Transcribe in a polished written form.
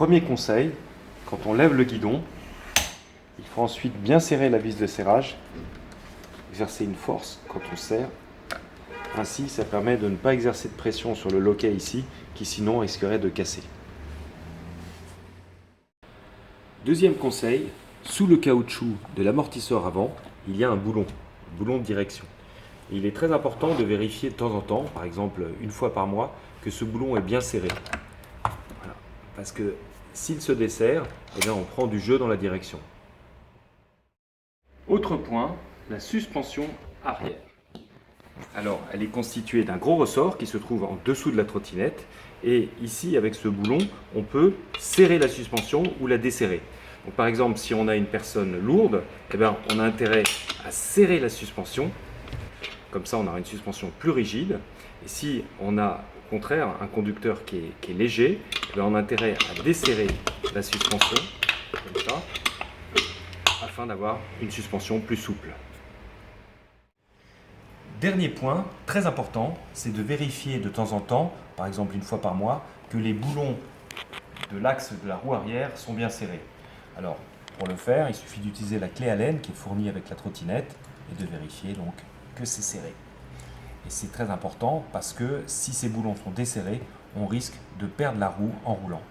Premier conseil, quand on lève le guidon, il faut ensuite bien serrer la vis de serrage, exercer une force quand on serre. Ainsi, ça permet de ne pas exercer de pression sur le loquet ici, qui sinon risquerait de casser. Deuxième conseil, sous le caoutchouc de l'amortisseur avant, il y a un boulon de direction. Et il est très important de vérifier de temps en temps, par exemple une fois par mois, que ce boulon est bien serré. Voilà. Parce que s'il se desserre, eh bien on prend du jeu dans la direction. Autre point, la suspension arrière. Alors, elle est constituée d'un gros ressort qui se trouve en dessous de la trottinette. Et ici, avec ce boulon, on peut serrer la suspension ou la desserrer. Donc, par exemple, si on a une personne lourde, eh bien, on a intérêt à serrer la suspension. Comme ça, on aura une suspension plus rigide. Et si on a, au contraire, un conducteur qui est léger, eh bien, on a intérêt à desserrer la suspension, comme ça, afin d'avoir une suspension plus souple. Dernier point, très important, c'est de vérifier de temps en temps, par exemple une fois par mois, que les boulons de l'axe de la roue arrière sont bien serrés. Alors, pour le faire, il suffit d'utiliser la clé Allen qui est fournie avec la trottinette et de vérifier donc que c'est serré. Et c'est très important parce que si ces boulons sont desserrés, on risque de perdre la roue en roulant.